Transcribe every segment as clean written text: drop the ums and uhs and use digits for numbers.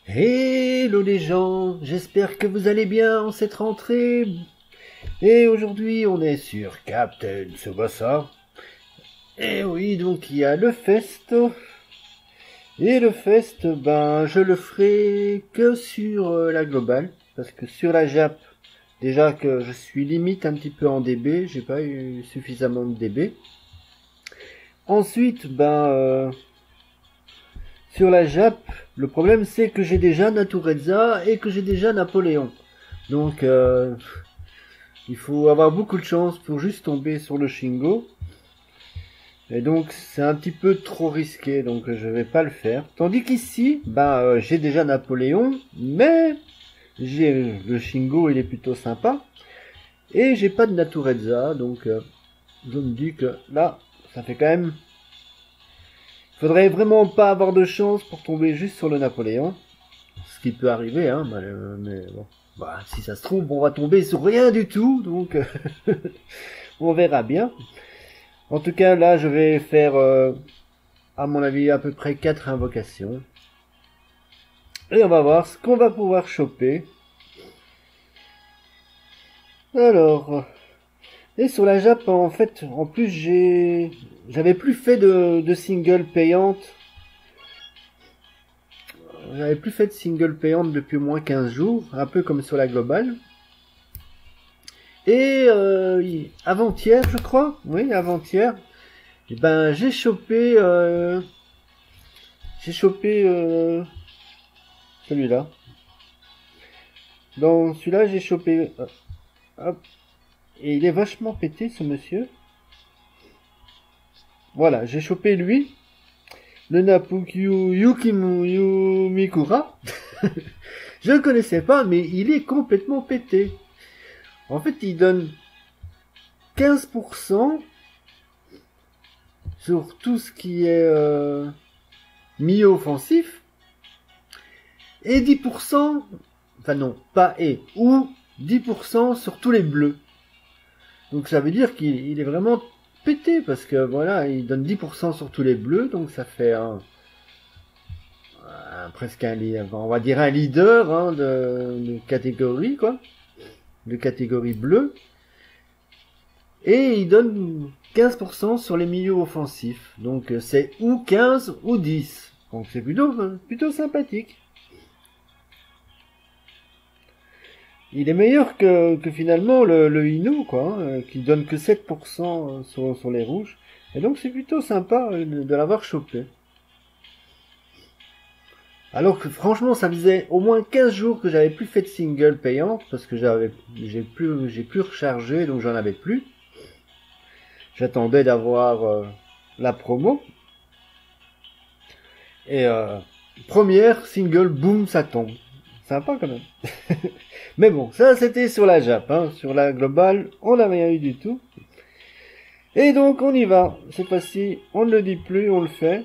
Hello les gens, j'espère que vous allez bien en cette rentrée. Et aujourd'hui on est sur Captain Tsubasa. Et oui, donc il y a le Fest. Et le Fest, ben je le ferai que sur la globale. Parce que sur la Jap, déjà que je suis limite un petit peu en DB, j'ai pas eu suffisamment de DB. Ensuite, sur la Jap, le problème c'est que j'ai déjà Natureza et que j'ai déjà Napoléon. Donc il faut avoir beaucoup de chance pour juste tomber sur le Shingo. Et donc c'est un petit peu trop risqué, donc je vais pas le faire. Tandis qu'ici, j'ai déjà Napoléon, mais j'ai le Shingo, il est plutôt sympa. Et j'ai pas de Natureza, donc je me dis que là, ça fait quand même... Faudrait vraiment pas avoir de chance pour tomber juste sur le Napoléon. Ce qui peut arriver, hein, mais bon. Bah, si ça se trouve, on va tomber sur rien du tout, donc on verra bien. En tout cas, là, je vais faire, à mon avis, à peu près 4 invocations. Et on va voir ce qu'on va pouvoir choper. Alors... Et sur la Jap, en fait, en plus, j'avais plus fait de single payante. J'avais plus fait de single payante depuis au moins 15 jours, un peu comme sur la globale. Et avant-hier, je crois, oui, avant-hier, et ben j'ai chopé celui-là. Dans celui-là, j'ai chopé, hop, et il est vachement pété ce monsieur. Voilà, j'ai chopé lui, le Napukyu Yukimu Mikura. Je ne connaissais pas, mais il est complètement pété. En fait, il donne 15% sur tout ce qui est mi-offensif et 10%, enfin non, pas et, ou 10% sur tous les bleus. Donc ça veut dire qu'il est vraiment pété parce que voilà, il donne 10% sur tous les bleus, donc ça fait presque on va dire un leader hein, de catégorie quoi, de catégorie bleue. Et il donne 15% sur les milieux offensifs. Donc c'est ou 15 ou 10. Donc c'est plutôt sympathique. Il est meilleur que finalement le Inu, quoi, hein, qui donne que 7% sur les rouges. Et donc c'est plutôt sympa de l'avoir chopé. Alors que franchement ça faisait au moins 15 jours que j'avais plus fait de single payante parce que j'ai plus rechargé donc j'en avais plus. J'attendais d'avoir la promo. Et première single, boum, ça tombe. Sympa quand même. Mais bon, ça c'était sur la Jap. Hein. Sur la globale, on n'a rien eu du tout. Et donc on y va. Cette fois-ci, on ne le dit plus, on le fait.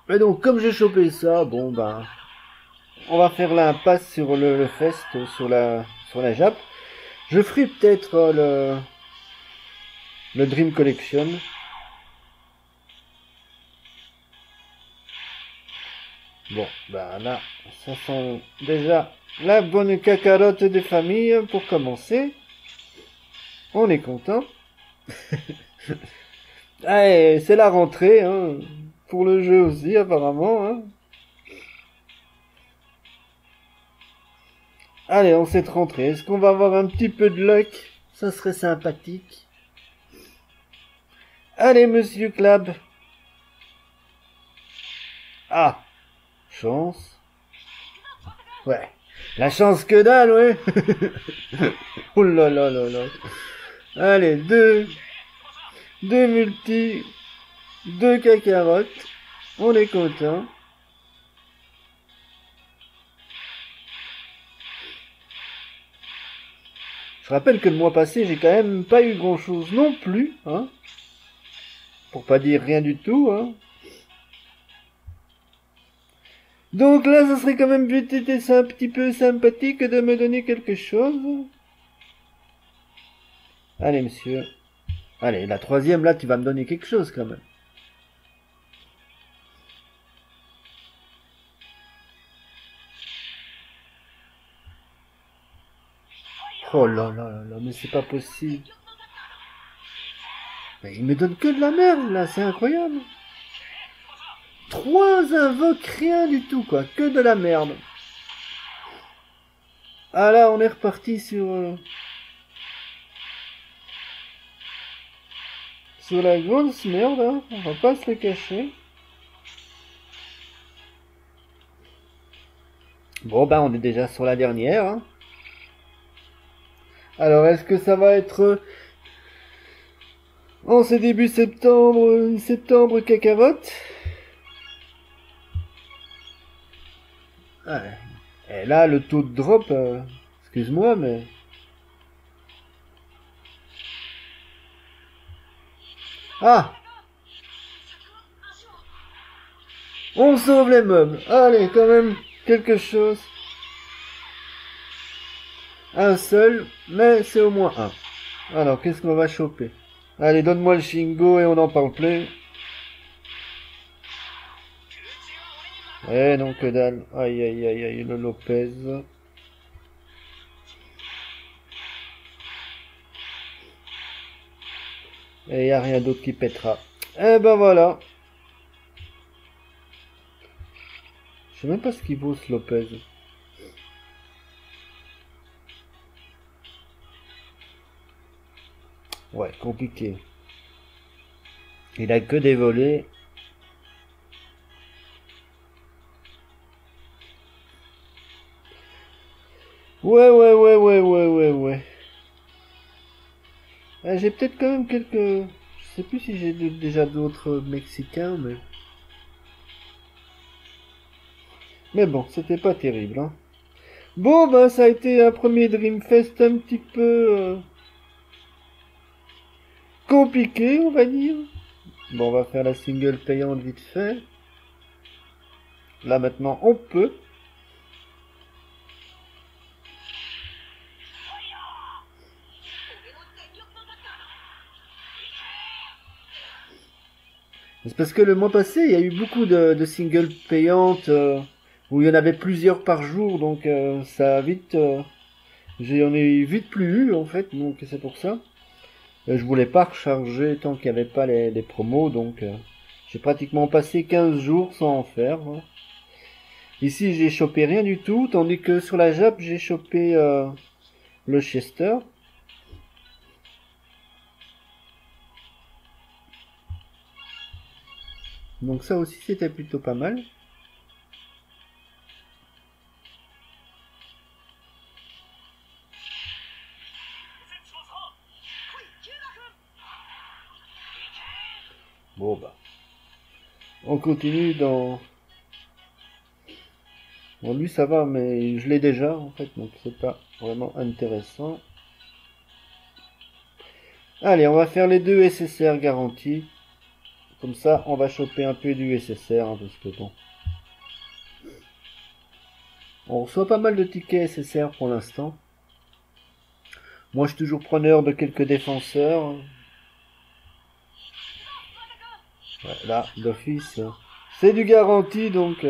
Et donc comme j'ai chopé ça, bon on va faire l'impasse sur le Fest, sur la Jap. Je ferai peut-être le Dream Collection. Bon, là, ça sent déjà La bonne cacarotte de famille pour commencer. On est content. Allez, c'est la rentrée, hein. Pour le jeu aussi, apparemment, hein. Allez, en cette rentrée, est-ce qu'on va avoir un petit peu de luck? Ça serait sympathique. Allez, monsieur Clab. Ah, chance. Ouais, la chance que dalle, ouais. Oh là là là là. Allez, deux multi, deux cacarottes. On est content. Je rappelle que le mois passé, j'ai quand même pas eu grand chose non plus, hein. Pour pas dire rien du tout, hein. Donc là, ça serait quand même peut-être un petit peu sympathique de me donner quelque chose. Allez, monsieur. Allez, la troisième, là, tu vas me donner quelque chose quand même. Oh là là là là, mais c'est pas possible. Mais il me donne que de la merde, là, c'est incroyable. 3 invoques, rien du tout, quoi, que de la merde. Ah là, on est reparti sur la grosse merde, hein. On va pas se le cacher. Bon, ben, on est déjà sur la dernière, hein. Alors, est-ce que ça va être... en ce début septembre cacarotte? Ah, et là, le taux de drop, excuse-moi, mais... Ah! On sauve les meubles. Allez, quand même, quelque chose. Un seul, mais c'est au moins un. Alors, qu'est-ce qu'on va choper? Allez, donne-moi le Shingo et on n'en parle plus. Eh non, que dalle. Aïe, aïe, aïe, aïe, le Lopez. Et y a rien d'autre qui pètera. Eh ben voilà. Je sais même pas ce qu'il vaut ce Lopez. Ouais, compliqué. Il a que des volets. Ouais. J'ai peut-être quand même quelques... Je sais plus si j'ai déjà d'autres Mexicains, mais... Mais bon, c'était pas terrible, hein. Bon, ben, ça a été un premier Dreamfest un petit peu... compliqué, on va dire. Bon, on va faire la single payante vite fait. Là, maintenant, on peut. C'est parce que le mois passé, il y a eu beaucoup de singles payantes où il y en avait plusieurs par jour, donc ça a vite... j'en ai vite plus eu, en fait, donc c'est pour ça. Je voulais pas recharger tant qu'il n'y avait pas les promos, donc j'ai pratiquement passé 15 jours sans en faire. Hein. Ici, j'ai chopé rien du tout, tandis que sur la Jap, j'ai chopé le Chester. Donc ça aussi, c'était plutôt pas mal. Bon bah, on continue dans... Bon, lui ça va, mais je l'ai déjà en fait, donc c'est pas vraiment intéressant. Allez, on va faire les deux SSR garantis. Comme ça, on va choper un peu du SSR, hein, parce que bon... On reçoit pas mal de tickets SSR pour l'instant. Moi, je suis toujours preneur de quelques défenseurs. Ouais, là, d'office, C'est du garanti, donc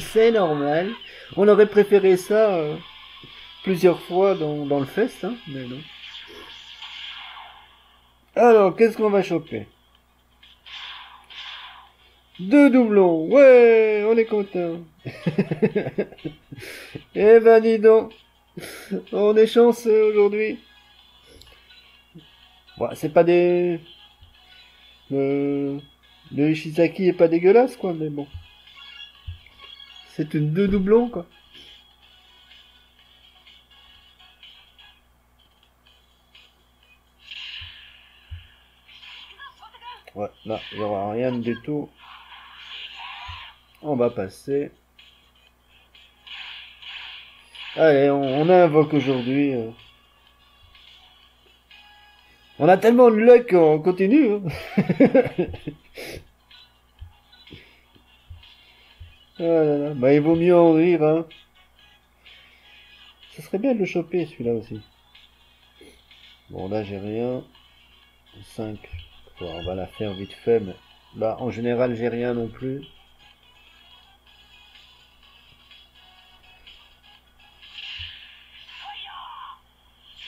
c'est normal. On aurait préféré ça plusieurs fois dans le fest, hein, mais non. Alors, qu'est-ce qu'on va choper? 2 doublons, ouais, on est content. Eh ben dis donc, on est chanceux aujourd'hui. Bon, c'est pas des... Le Ishizaki est pas dégueulasse, quoi, mais bon. C'est une 2 doublons, quoi. Ouais, là, il n'y aura rien du tout. On va passer. Allez, on invoque aujourd'hui. On a tellement de luck qu'on continue. Hein. Ah là là. Bah, il vaut mieux en rire. Hein. Ça serait bien de le choper celui-là aussi. Bon, là j'ai rien. 5. Bon, on va la faire vite fait. Mais là, en général, j'ai rien non plus.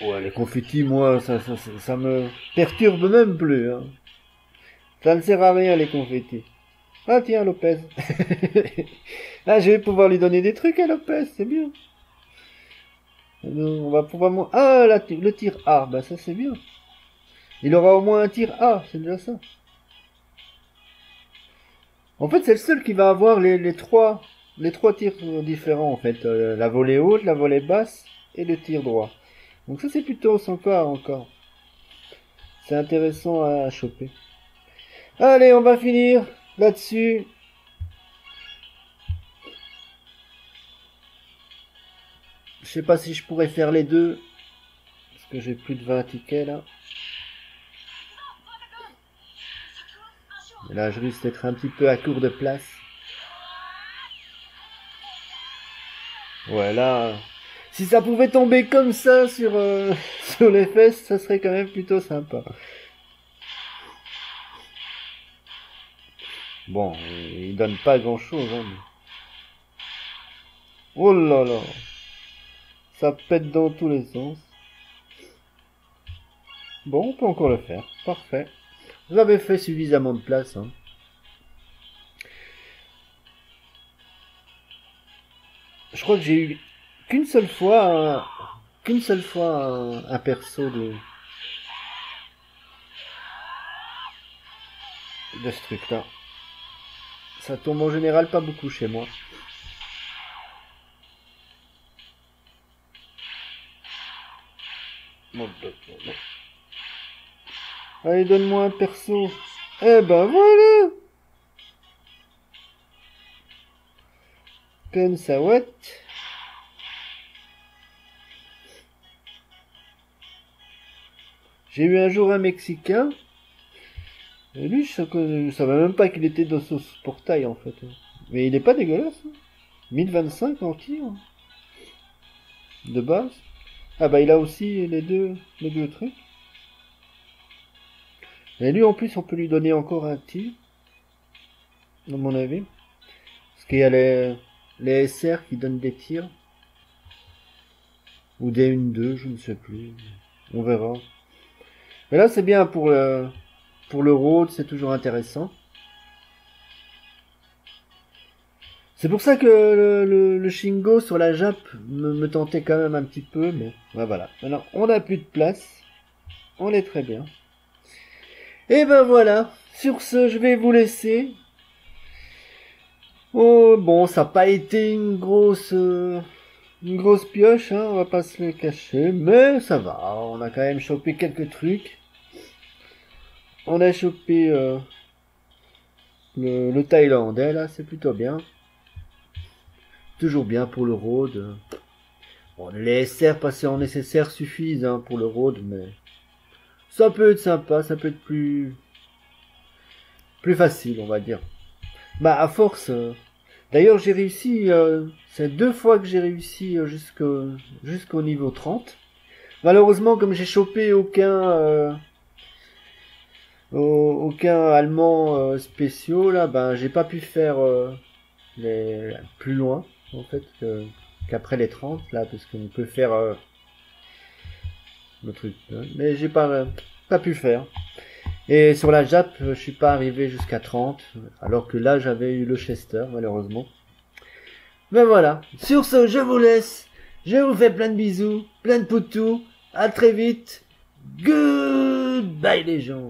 Ouais, les confettis, moi, ça me perturbe même plus. Hein. Ça ne sert à rien, les confettis. Ah, tiens, Lopez. Ah, je vais pouvoir lui donner des trucs à Lopez, c'est bien. On va pouvoir... Ah, le tir A, bah ça c'est bien. Il aura au moins un tir A, c'est déjà ça. En fait, c'est le seul qui va avoir les trois tirs différents, en fait. La volée haute, la volée basse et le tir droit. Donc ça c'est plutôt sympa encore. C'est intéressant à choper. Allez, on va finir là-dessus. Je sais pas si je pourrais faire les deux. Parce que j'ai plus de 20 tickets là. Et là je risque d'être un petit peu à court de place. Voilà. Si ça pouvait tomber comme ça sur, sur les fesses, ça serait quand même plutôt sympa. Bon, il donne pas grand chose. Hein, mais... Oh là là. Ça pète dans tous les sens. Bon, on peut encore le faire. Parfait. Vous avez fait suffisamment de place. Hein. Je crois que j'ai eu qu'une seule fois un perso de ce truc là. Ça tombe en général pas beaucoup chez moi. Allez, donne-moi un perso. Eh ben voilà. Ken Sawat. J'ai eu un jour un Mexicain. Et lui, je savais même pas qu'il était dans ce portail en fait. Mais il est pas dégueulasse. Hein. 1025 en tir. De base. Ah bah il a aussi les deux trucs. Et lui en plus on peut lui donner encore un tir. À mon avis. Parce qu'il y a les SR qui donnent des tirs. Ou des 1-2, je ne sais plus. On verra. Mais là c'est bien pour le road, c'est toujours intéressant. C'est pour ça que le Shingo sur la Jap me tentait quand même un petit peu, mais ben voilà. Maintenant, on n'a plus de place. On est très bien. Et ben voilà. Sur ce, je vais vous laisser. Oh, bon, ça n'a pas été une grosse pioche, hein, on va pas se le cacher, mais ça va. On a quand même chopé quelques trucs. On a chopé le Thaïlandais, là, c'est plutôt bien. Toujours bien pour le road. Bon, les SR passés en nécessaire suffisent hein, pour le road, mais ça peut être sympa, ça peut être plus facile, on va dire. Bah, à force. D'ailleurs, j'ai réussi. C'est 2 fois que j'ai réussi jusqu'au niveau 30. Malheureusement, comme j'ai chopé aucun allemand spéciaux là, ben j'ai pas pu faire les plus loin en fait qu'après les 30 là, parce qu'on peut faire le truc, hein. Mais j'ai pas pu faire. Et sur la Jap, je suis pas arrivé jusqu'à 30, alors que là j'avais eu le Chester malheureusement. Ben voilà. Sur ce, je vous laisse. Je vous fais plein de bisous, plein de poutous. À très vite. Goodbye les gens.